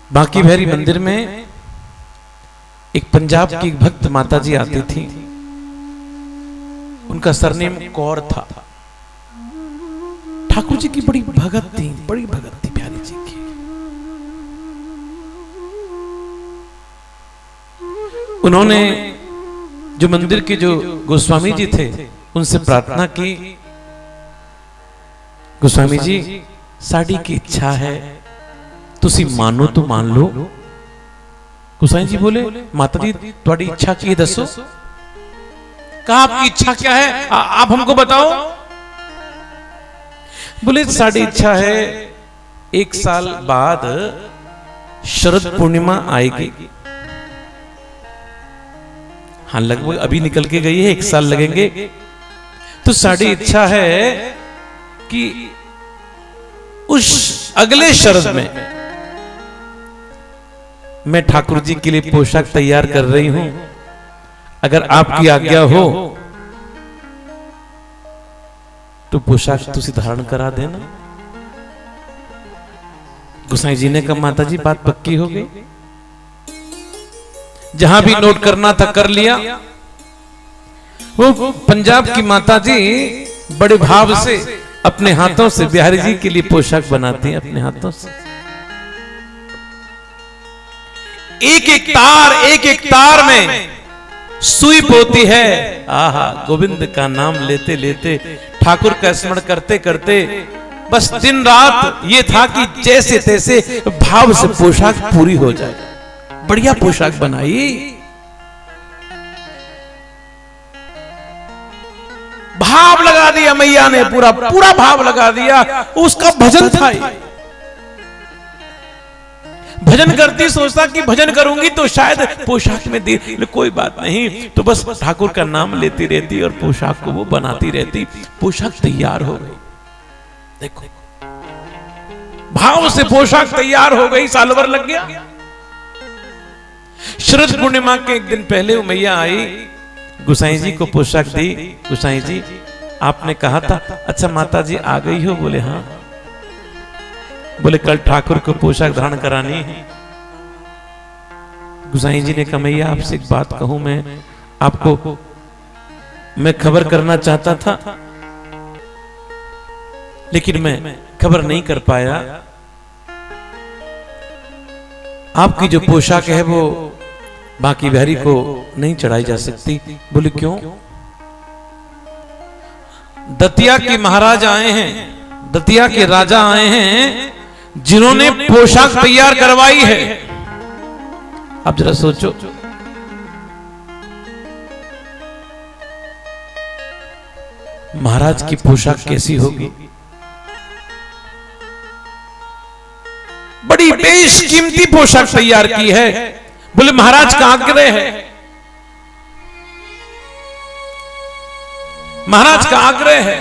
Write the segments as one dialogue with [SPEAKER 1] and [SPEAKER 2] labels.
[SPEAKER 1] बांकी बिहारी मंदिर में एक पंजाब की एक भक्त माता जी आती थी, उनका सरनेम कौर था। ठाकुर जी की बड़ी भगत थी, बड़ी भगत थी बिहारी जी की। उन्होंने जो मंदिर के जो गोस्वामी जी थे उनसे प्रार्थना की, गोस्वामी जी साड़ी की इच्छा है, तुसी मानो तो मान लो। गोसाई जी बोले माता जी तुम्हारी इच्छा की दसो। कहा आपकी इच्छा क्या है, आप हमको बताओ। बोले साड़ी इच्छा है, एक साल बाद शरद पूर्णिमा आएगी। हाँ लगभग अभी निकल के गई है, एक साल लगेंगे। तो साड़ी इच्छा है कि उस अगले शरद में मैं ठाकुर जी के लिए पोशाक तैयार कर रही हूं, अगर आपकी आज्ञा हो तो पोशाक तुसी धारण करा देना। गोसाई जी ने कहा माता जी बात पक्की हो गई, जहां भी नोट करना था कर लिया। वो पंजाब की माता जी बड़े भाव से अपने हाथों से बिहारी जी के लिए पोशाक बनाती हैं, अपने हाथों से। एक एक तार में सुई पोती है। आहा, गोविंद का नाम लेते लेते, ठाकुर का स्मरण करते करते बस दिन रात ये था कि जैसे तैसे भाव से पोशाक पूरी हो जाए। बढ़िया पोशाक बनाई, भाव लगा दिया मैया ने, पूरा पूरा भाव लगा दिया। उसका भजन था, भजन करती सोचता कि भजन करूंगी तो शायद पोशाक में दे, कोई बात नहीं, तो बस ठाकुर का नाम लेती रहती और पोशाक को वो बनाती रहती। पोशाक तैयार हो गई, देखो भाव से पोशाक तैयार हो गई। साल भर लग गया। शरद पूर्णिमा के एक दिन पहले वो मैया आई, गोसाई जी को पोशाक दी। गोसाई जी आपने कहा था, अच्छा माता जी आ गई हो? बोले हाँ। बोले कल ठाकुर को पोशाक धारण करानी है। गोसाई जी ने कहा मैया आपसे एक बात कहूं, मैं आपको मैं खबर करना चाहता था लेकिन मैं खबर नहीं कर पाया। आपकी जो पोशाक है वो बांकी बिहारी को नहीं चढ़ाई जा सकती। बोले क्यों? दतिया के महाराज आए हैं, दतिया के राजा आए हैं जिन्होंने पोशाक तैयार करवाई है। अब जरा सोचो, महाराज की पोशाक कैसी होगी? बड़ी बेशकीमती पोशाक तैयार की है। बोले महाराज का आग्रह है, महाराज का आग्रह है।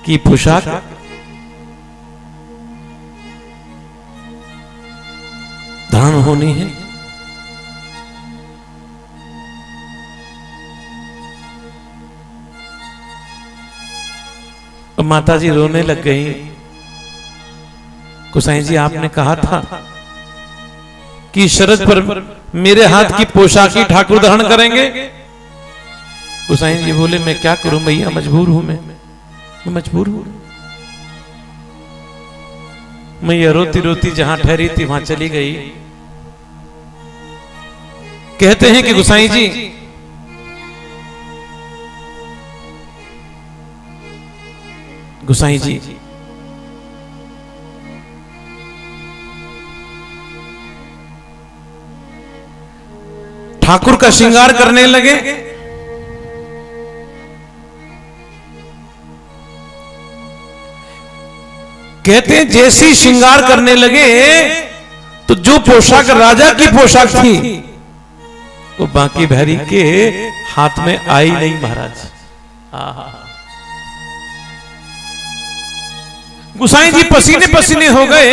[SPEAKER 1] कि पोशाक धारण होनी है। अब माता जी रोने लग गई। गोसाई जी आपने कहा था कि शरद पर मेरे हाथ की पोशाक ही ठाकुर धारण करेंगे। गोसाई जी बोले मैं क्या करूं भैया, मजबूर हूं, मैं मजबूर हूं। मैया रोती रोती जहां ठहरी थी वहां चली गई। कहते हैं कि गोसाई जी ठाकुर का श्रृंगार करने लगे। कहते हैं जैसी श्रृंगार करने लगे तो जो पोशाक राजा की पोशाक थी वो बांकी बिहारी के हाथ में आई नहीं। महाराज गोसाई जी पसीने पसीने हो गए।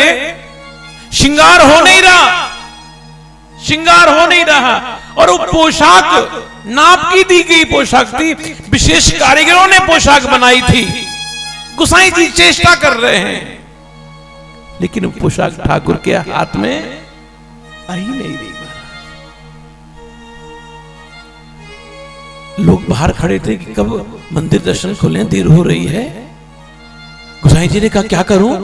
[SPEAKER 1] श्रृंगार हो नहीं रहा, श्रृंगार हो नहीं रहा। और वो पोशाक नाप की दी गई पोशाक थी, विशेष कारीगरों ने पोशाक बनाई थी। गोसाई जी चेष्टा कर रहे हैं, लेकिन पोशाक ठाकुर के हाथ में आई नहीं रही। लोग बाहर खड़े थे कि कब मंदिर दर्शन खोलें, देर हो रही है। गोसाई जी ने कहा क्या करूं?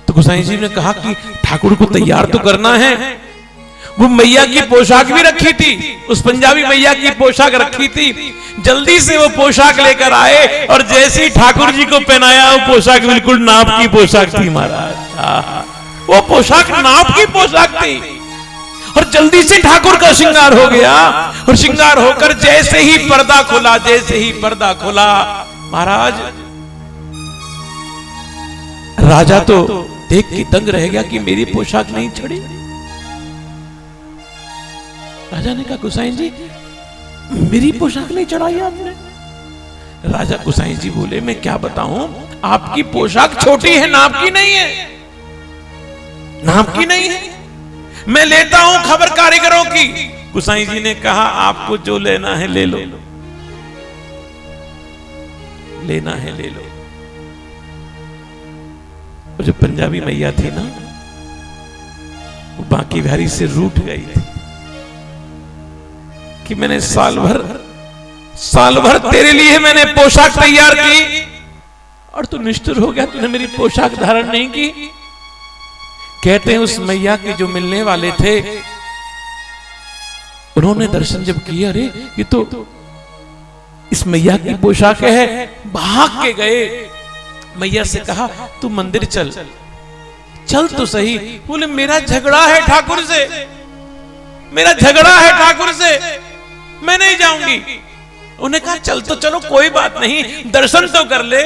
[SPEAKER 1] तो गोसाई जी ने कहा कि ठाकुर को तैयार तो करना है। वो मैया की पोशाक भी रखी थी, उस पंजाबी मैया की पोशाक रखी थी। जल्दी से वो पोशाक लेकर आए और जैसे ही ठाकुर जी को पहनाया, वो पोशाक बिल्कुल नाप की पोशाक थी महाराज। वो पोशाक नाप की पोशाक थी और जल्दी से ठाकुर का श्रृंगार हो गया। और श्रृंगार होकर जैसे ही पर्दा खुला, जैसे ही पर्दा खुला, महाराज राजा तो देख के दंग रह गया कि मेरी पोशाक नहीं चढ़ी। राजा ने कहा गोसाई जी मेरी पोशाक नहीं चढ़ाई आपने? राजा गोसाई जी बोले मैं क्या बताऊं, आपकी पोशाक छोटी है, नाप की नहीं है, नाप की नहीं है। मैं लेता हूं खबर कारीगरों की। गोसाई जी ने कहा आपको जो लेना है ले लो, लेना है ले लो। और जो पंजाबी मैया थी ना, वो बांकी बिहारी से रूठ गई थी कि मैंने साल भर तेरे लिए मैंने पोशाक तैयार की और तू निष्ठुर हो गया, तूने मेरी पोशाक धारण नहीं की। कहते हैं उस मैया के जो मिलने वाले थे, उन्होंने दर्शन जब किया, अरे ये तो इस मैया की पोशाक है, भाग के गए। मैया से कहा तू मंदिर चल, चल तो सही। बोले मेरा झगड़ा है ठाकुर से, मेरा झगड़ा है ठाकुर से, मैं नहीं जाऊंगी। उन्हें कहा चल तो चलो कोई बात नहीं, दर्शन तो कर ले।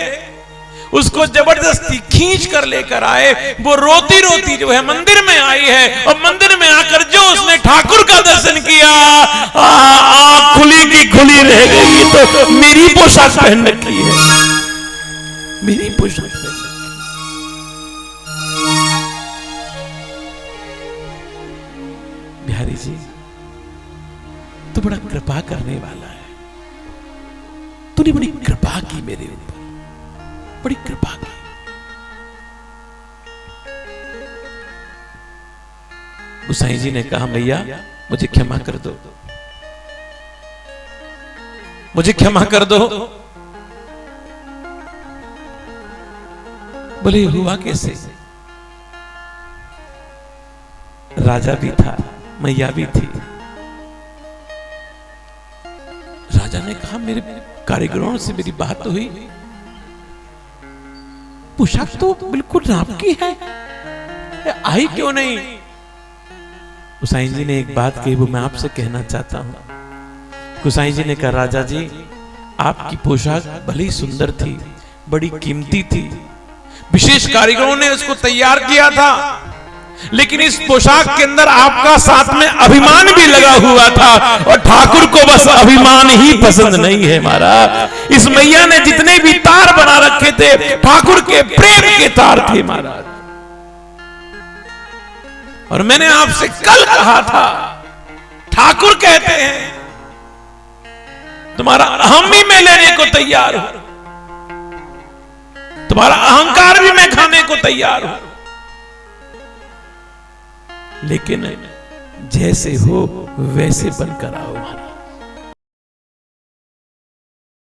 [SPEAKER 1] उसको जबरदस्ती खींच कर लेकर आए। वो रोती रोती जो है मंदिर में आई है और मंदिर में आकर जो उसने ठाकुर का दर्शन किया, आंख खुली की खुली रह गई। तो मेरी पोशाक पहन रखी है, मेरी पोशाक पहन रखी। बिहारी जी तो बड़ा कृपा करने वाला है, तूने बड़ी कृपा की मेरे ऊपर, बड़ी कृपा की। गोसाई जी ने कहा मैया मुझे क्षमा कर दो, मुझे क्षमा कर दो। बोले हुआ कैसे? राजा भी था, मैया भी थी। राजा ने कहा मेरे कारीगरों से मेरी बात तो हुई, पोशाक तो बिल्कुल नाप की है, आई क्यों नहीं? गोसाई जी ने एक बात कही, वो मैं आपसे कहना चाहता हूं। गोसाई जी ने कहा राजा जी आपकी पोशाक भले ही सुंदर थी, बड़ी कीमती थी, विशेष कारीगरों ने उसको तैयार किया था, लेकिन इस पोशाक के अंदर आपका साथ में अभिमान भी लगा हुआ था और ठाकुर को बस अभिमान ही पसंद नहीं है महाराज। इस मैया ने जितने भी तार बना रखे थे ठाकुर के प्रेम के तार थे महाराज। और मैंने आपसे कल कहा था, ठाकुर कहते हैं तुम्हारा अहम भी मैं लेने को तैयार हूं, तुम्हारा अहंकार भी मैं खाने को तैयार हूं, लेकिन जैसे हो वैसे बनकर आओ महाराज।